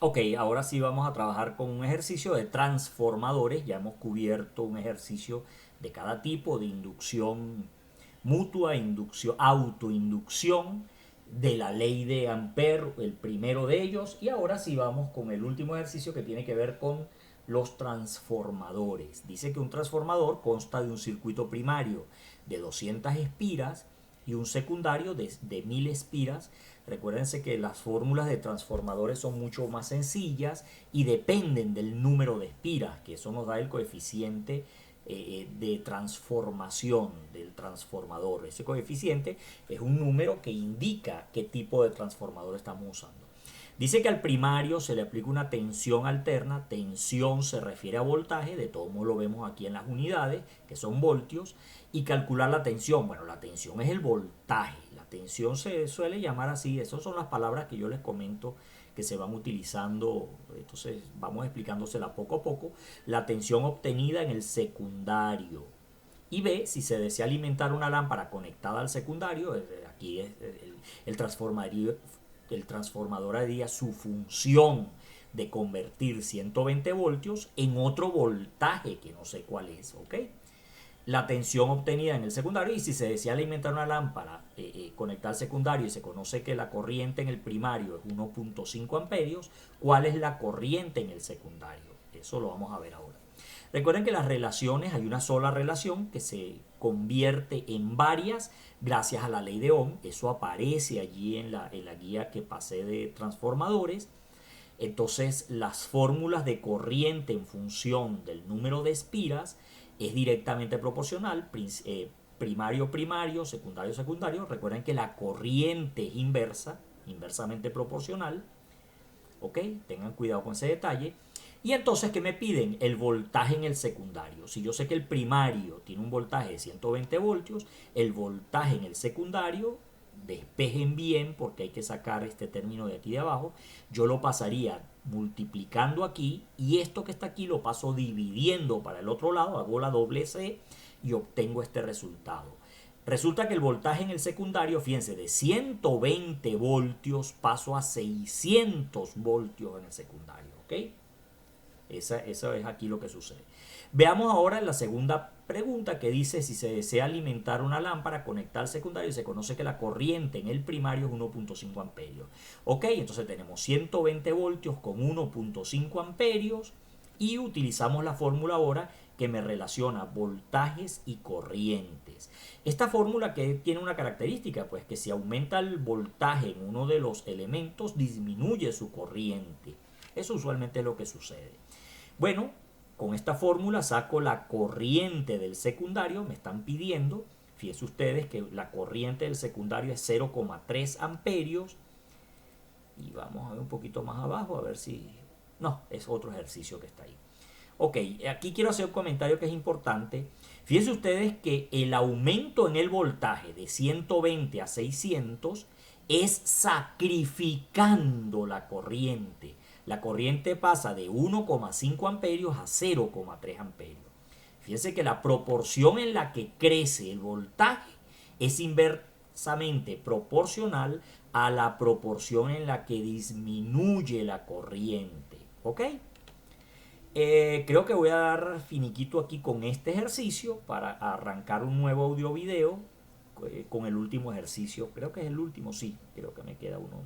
Ok, ahora sí vamos a trabajar con un ejercicio de transformadores. Ya hemos cubierto un ejercicio de cada tipo, de inducción mutua, inducción, autoinducción, de la ley de Ampère, el primero de ellos. Y ahora sí vamos con el último ejercicio que tiene que ver con los transformadores. Dice que un transformador consta de un circuito primario de 200 espiras y un secundario de 1000 espiras. Recuérdense que las fórmulas de transformadores son mucho más sencillas y dependen del número de espiras, que eso nos da el coeficiente de transformación del transformador. Ese coeficiente es un número que indica qué tipo de transformador estamos usando. Dice que al primario se le aplica una tensión alterna. Tensión se refiere a voltaje, de todo modo lo vemos aquí en las unidades, que son voltios. Y calcular la tensión, bueno, la tensión es el voltaje. La tensión se suele llamar así. Esas son las palabras que yo les comento que se van utilizando. Entonces vamos explicándosela poco a poco. La tensión obtenida en el secundario. Y B, si se desea alimentar una lámpara conectada al secundario, aquí es el transformador, el transformador haría su función de convertir 120 voltios en otro voltaje que no sé cuál es, ¿ok? La tensión obtenida en el secundario, y si se desea alimentar una lámpara conectada al secundario y se conoce que la corriente en el primario es 1.5 amperios, ¿cuál es la corriente en el secundario? Eso lo vamos a ver ahora. Recuerden que las relaciones, hay una sola relación que se convierte en varias gracias a la ley de Ohm. Eso aparece allí en la guía que pasé de transformadores. Entonces las fórmulas de corriente en función del número de espiras es directamente proporcional, primario primario, secundario secundario. Recuerden que la corriente es inversa, inversamente proporcional. ¿Ok? Tengan cuidado con ese detalle. Y entonces, ¿qué me piden? El voltaje en el secundario. Si yo sé que el primario tiene un voltaje de 120 voltios, el voltaje en el secundario, despejen bien porque hay que sacar este término de aquí de abajo, yo lo pasaría multiplicando aquí y esto que está aquí lo paso dividiendo para el otro lado, hago la doble C y obtengo este resultado. Resulta que el voltaje en el secundario, fíjense, de 120 voltios paso a 600 voltios en el secundario, ¿ok? Eso es aquí lo que sucede. Veamos ahora la segunda pregunta que dice si se desea alimentar una lámpara conectada al secundario, se conoce que la corriente en el primario es 1.5 amperios. Ok, entonces tenemos 120 voltios con 1.5 amperios y utilizamos la fórmula ahora que me relaciona voltajes y corrientes. Esta fórmula que tiene una característica, pues que si aumenta el voltaje en uno de los elementos, disminuye su corriente. Eso usualmente es lo que sucede. Bueno, con esta fórmula saco la corriente del secundario, me están pidiendo, fíjense ustedes que la corriente del secundario es 0,3 amperios. Y vamos a ver un poquito más abajo, a ver si... No, es otro ejercicio que está ahí. Ok, aquí quiero hacer un comentario que es importante. Fíjense ustedes que el aumento en el voltaje de 120 a 600 es sacrificando la corriente. La corriente pasa de 1,5 amperios a 0,3 amperios. Fíjense que la proporción en la que crece el voltaje es inversamente proporcional a la proporción en la que disminuye la corriente. ¿Ok? Creo que voy a dar finiquito aquí con este ejercicio para arrancar un nuevo audio video con el último ejercicio. Creo que es el último, sí, creo que me queda uno.